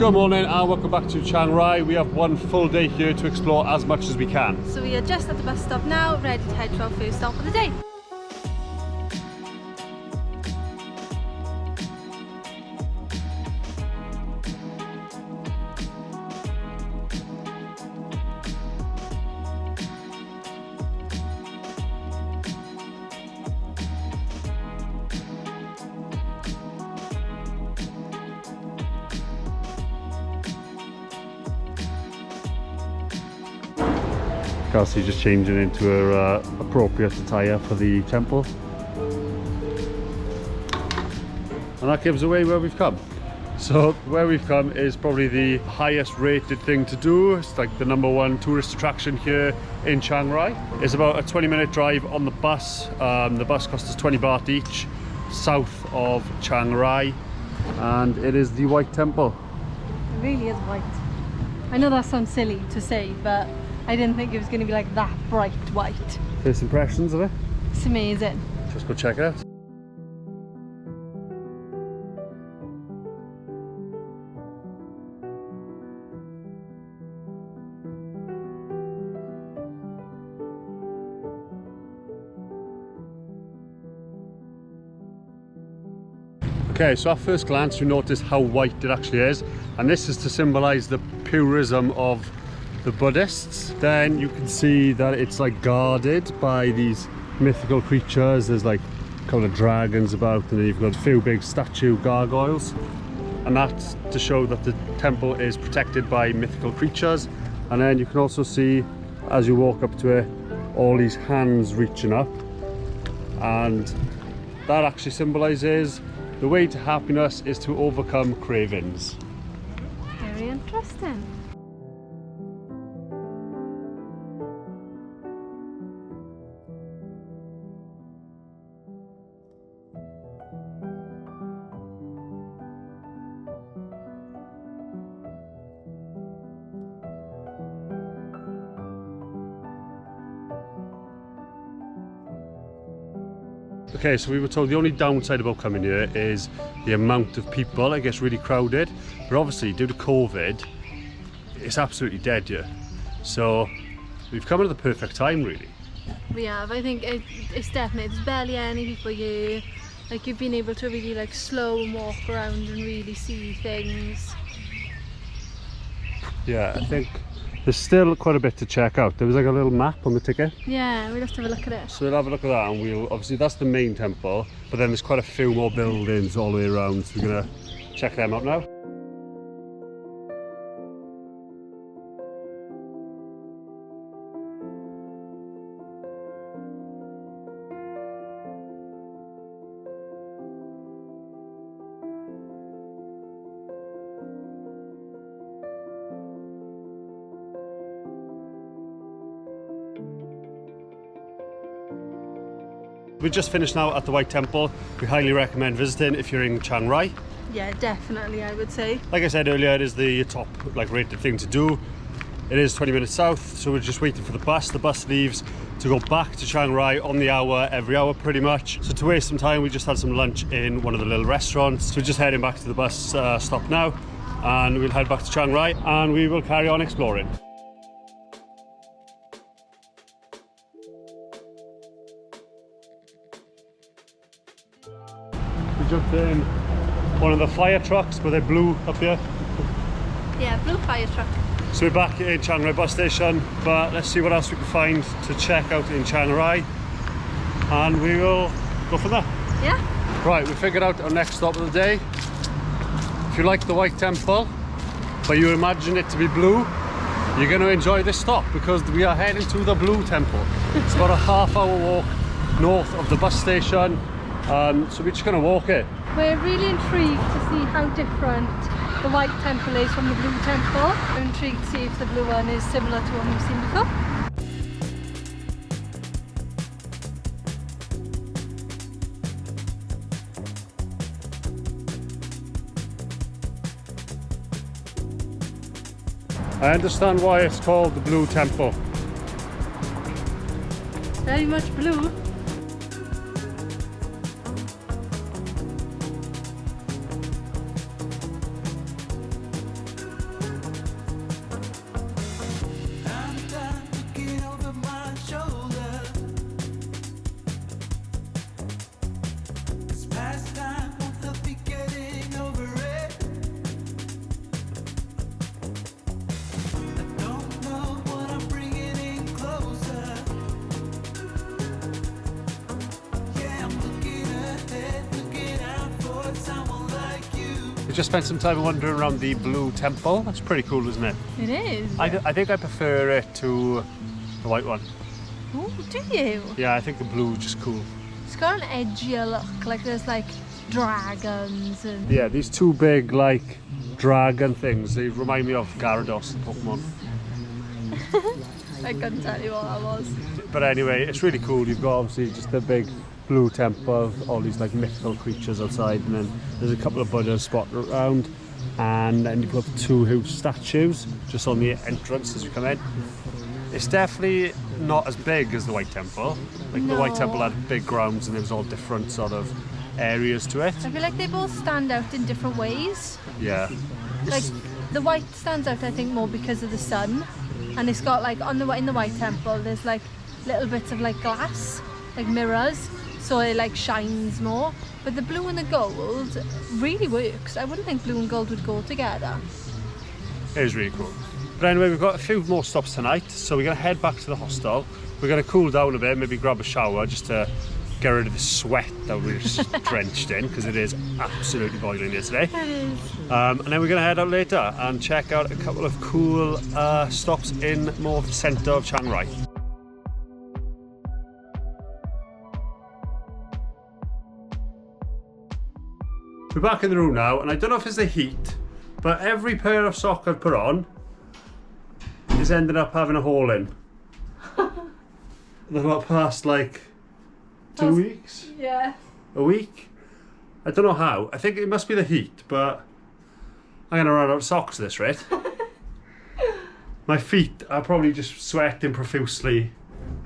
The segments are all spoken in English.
Good morning and welcome back to Chiang Rai. We have one full day here to explore as much as we can. So we are just at the bus stop now, ready to head to our first stop of the day. Kelsey just changing into her appropriate attire for the temple. And that gives away where we've come. So where we've come is probably the highest rated thing to do. It's like the #1 tourist attraction here in Chiang Rai. It's about a 20-minute drive on the bus. The bus costs us 20 baht each, south of Chiang Rai. And it is the White Temple. It really is white. I know that sounds silly to say, but I didn't think it was going to be like that bright white. First impressions of it? It's amazing. Let's go check it out. Okay, so at first glance you notice how white it actually is, and this is to symbolize the purism of the Buddhists. Then you can see that it's like guarded by these mythical creatures. There's like a couple of dragons about, and then you've got a few big statue gargoyles, and that's to show that the temple is protected by mythical creatures. And then you can also see, as you walk up to it, all these hands reaching up, and that actually symbolizes the way to happiness is to overcome cravings. Very interesting. Okay, so we were told the only downside about coming here is the amount of people. It gets really crowded, but obviously due to COVID, it's absolutely dead here. So we've come at the perfect time, really. We have. I think it's definitely, there's barely any people here. Like, you've been able to really like slow and walk around and really see things. Yeah, I think there's still quite a bit to check out. There was like a little map on the ticket. Yeah, we'll have to have a look at it. So we'll have a look at that, and we'll, obviously that's the main temple, but then there's quite a few more buildings all the way around, so we're gonna check them out now. We just finished now at the White Temple. We highly recommend visiting if you're in Chiang Rai. Yeah, definitely, I would say. Like I said earlier, it is the top rated thing to do. It is 20 minutes south, so we're just waiting for the bus. The bus leaves to go back to Chiang Rai on the hour, every hour pretty much. So to waste some time, we just had some lunch in one of the little restaurants. So we're just heading back to the bus stop now, and we'll head back to Chiang Rai and we will carry on exploring. We jumped in one of the fire trucks, but they're blue up here. Yeah, blue fire truck. So we're back in Chiang Rai bus station, but let's see what else we can find to check out in Chiang Rai, and we will go from there. Yeah. Right, we figured out our next stop of the day. If you like the White Temple, but you imagine it to be blue, you're going to enjoy this stop, because we are heading to the Blue Temple. It's about a half-hour walk north of the bus station. So we're just going to walk it. We're really intrigued to see how different the White Temple is from the Blue Temple. I'm intrigued to see if the blue one is similar to one we've seen before. I understand why it's called the Blue Temple. Very much blue. We just spent some time wandering around the Blue Temple. That's pretty cool, isn't it? It is. I think I prefer it to the white one. Oh, do you? Yeah, I think the blue is just cool. It's got an edgier look, like there's like dragons and... Yeah, these two big like dragon things, they remind me of Gyarados, the Pokemon. I couldn't tell you what that was. But anyway, it's really cool. You've got obviously just a big blue temple, all these like mythical creatures outside, and then there's a couple of Buddhas spotted around, and then you've got two huge statues just on the entrance as you come in. It's definitely not as big as the White Temple. Like the White Temple had big grounds and there was all different sort of areas to it. I feel like they both stand out in different ways. Yeah. Like the white stands out, I think, more because of the sun, and it's got like in the White Temple there's like little bits of like glass, like mirrors, so it like shines more. But the blue and the gold really works. I wouldn't think blue and gold would go together. It is really cool. But anyway, we've got a few more stops tonight, so we're going to head back to the hostel. We're going to cool down a bit, maybe grab a shower just to get rid of the sweat that we're just drenched in, because it is absolutely boiling here today. It is. And then we're going to head out later and check out a couple of cool stops in more of the centre of Chiang Rai. We're back in the room now, and I don't know if it's the heat, but every pair of socks I've put on is ended up having a hole in. They've got past like 2 weeks? Yeah. A week? I don't know how. I think it must be the heat, but I'm going to run out of socks at this rate. My feet are probably just sweating profusely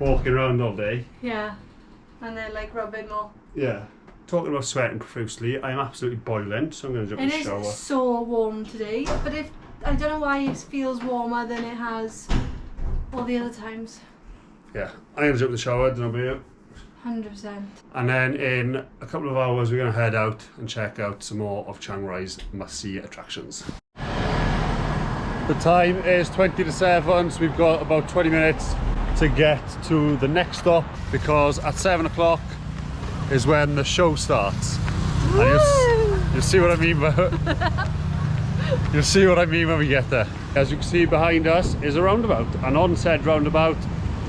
walking around all day. Yeah. And then like rub it more. Yeah. Talking about sweating profusely, I am absolutely boiling, so I'm going to jump in the shower. It is so warm today, but I don't know why it feels warmer than it has all the other times. Yeah, I'm going to jump in the shower, then I'll be out. 100%. And then in a couple of hours we're going to head out and check out some more of Chiang Rai's must-see attractions. The time is 20 to 7, so we've got about 20 minutes to get to the next stop, because at 7 o'clock is when the show starts. And you'll see what I mean by you'll see what I mean when we get there. As you can see behind us is a roundabout, and on said roundabout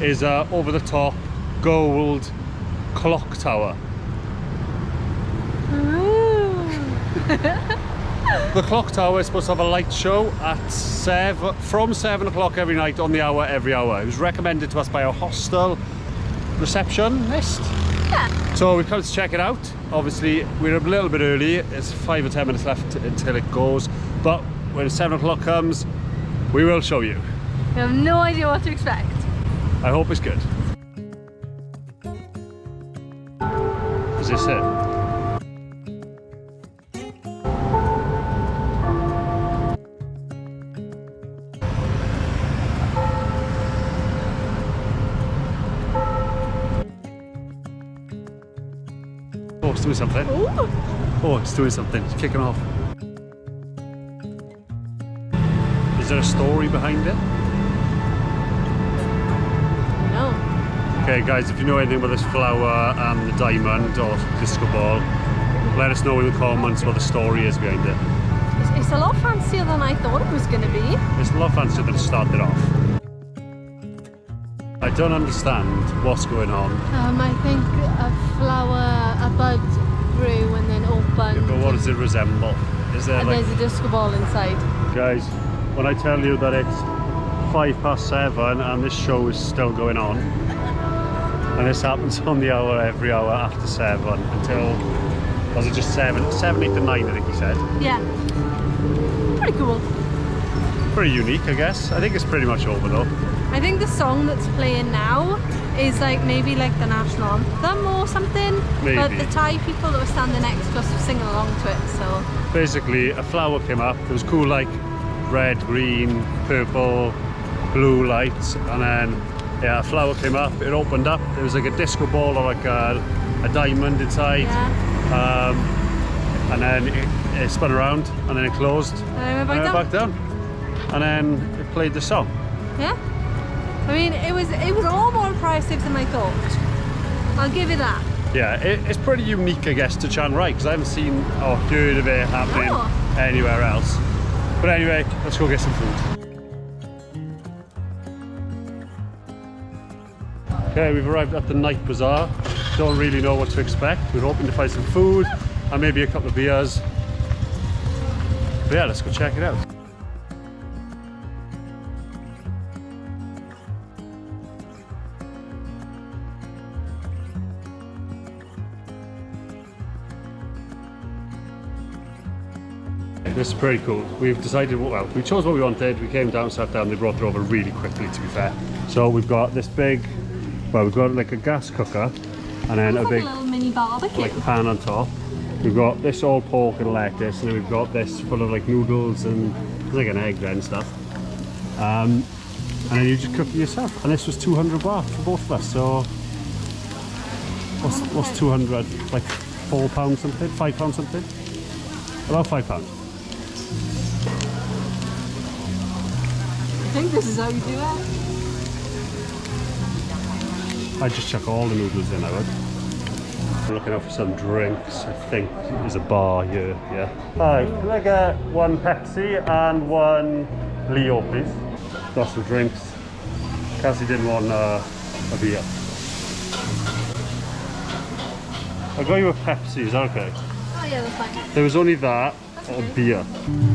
is a over the top gold clock tower. The clock tower is supposed to have a light show at from 7 o'clock every night on the hour every hour. It was recommended to us by our hostel receptionist. Yeah. So we've come to check it out. Obviously we're a little bit early, it's 5 or 10 minutes left until it goes, but when 7 o'clock comes we will show you. We have no idea what to expect. I hope it's good. Is this it? Oh, it's doing something. Ooh. Oh, it's doing something. It's kicking off. Is there a story behind it? No. Okay guys, if you know anything about this flower and the diamond or disco ball, let us know in the comments what the story is behind it. It's a lot fancier than I thought it was going to be. It's a lot fancier than it started off. I don't understand what's going on. I think a flower, a bud grew and then opened. Yeah, but what does it resemble? Is there And like... there's a disco ball inside. Guys, when I tell you that it's 7:05 and this show is still going on, and this happens on the hour every hour after 7 until, was it just 7, 8 to 9 I think he said. Yeah. Pretty cool. Pretty unique I guess. I think it's pretty much over though. I think the song that's playing now is like maybe like the national anthem or something. Maybe. But the Thai people that were standing next to us were singing along to it, so. Basically a flower came up, it was cool, like red, green, purple, blue lights, and then yeah, a flower came up, it opened up, there was like a disco ball or like a diamond inside. Yeah. And then it spun around and then it closed And then it went back down. And then it played the song. Yeah. I mean, it was a lot more impressive than I thought. I'll give you that. Yeah, it's pretty unique I guess to Chiang Rai, because I haven't seen or heard of it happening anywhere else. But anyway, let's go get some food. Okay, we've arrived at the night bazaar. Don't really know what to expect. We're hoping to find some food and maybe a couple of beers. But yeah, let's go check it out. This is pretty cool. We've decided, well, we chose what we wanted. We came down, sat down, they brought it over really quickly, to be fair. So we've got this big, well, we've got like a gas cooker and then a big little mini barbecue. like pan on top. We've got this all pork and lettuce, and then we've got this full of like noodles and like an egg and stuff. And then you just cook it yourself. And this was 200 baht for both of us. So what's 200? Like £4 something, £5 something? About £5. I think this is how you do it. I'd just chuck all the noodles in, I would. I'm looking out for some drinks. I think there's a bar here, yeah. Hi, can I get one Pepsi and one Leo, please? Got some drinks. Cassie didn't want a beer. I'll go you a Pepsi, is that okay? Oh yeah, that's fine. There was only that, or beer.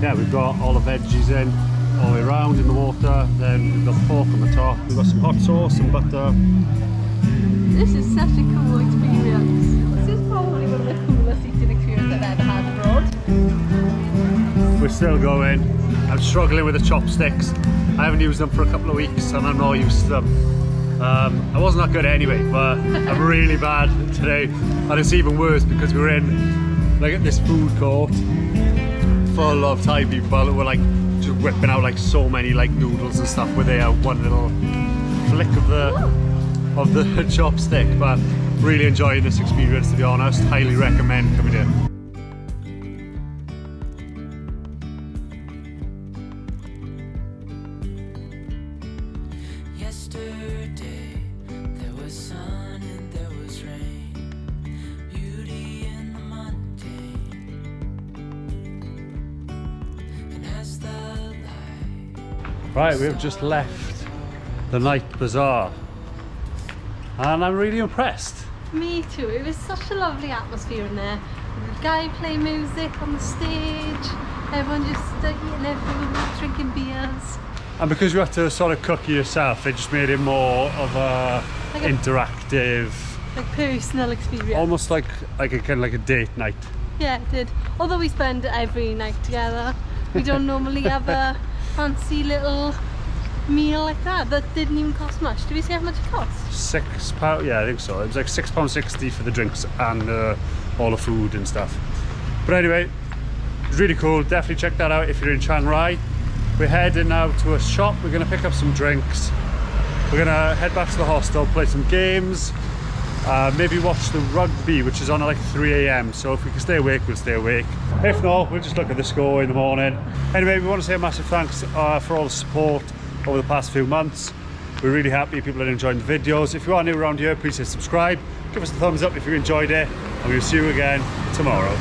Yeah, we've got all the veggies in, all the way around in the water. Then we've got the pork on the top. We've got some hot sauce, some butter. This is such a cool experience. This is probably one of the coolest eating experiences I've ever had abroad. We're still going. I'm struggling with the chopsticks. I haven't used them for a couple of weeks and I'm not used to them. I wasn't that good anyway, but I'm really bad today. And it's even worse because we're in like at this food court full of Thai people who were like just whipping out like so many like noodles and stuff with their one little flick of the chopstick. But really enjoying this experience, to be honest. Highly recommend coming here. Right, we've just left the night bazaar and I'm really impressed. Me too. It was such a lovely atmosphere in there. The guy playing music on the stage, everyone just eating their food, drinking beers. And because you had to sort of cook yourself, it just made it more of a like interactive, like personal experience. Almost like a kind of like a date night. Yeah, it did. Although we spend every night together, we don't normally have a fancy little meal like that. That didn't even cost much. Did we see how much it cost? £6, yeah, I think so. It was like £6.60 for the drinks and all the food and stuff. But anyway, it's really cool. Definitely check that out if you're in Chiang Rai. We're heading now to a shop. We're going to pick up some drinks. We're going to head back to the hostel, play some games, maybe watch the rugby, which is on at like 3 AM. So if we can stay awake, we'll stay awake. If not, we'll just look at the score in the morning. Anyway, we want to say a massive thanks for all the support over the past few months. We're really happy people are enjoying the videos. If you are new around here, please hit subscribe. Give us a thumbs up if you enjoyed it. And we'll see you again tomorrow.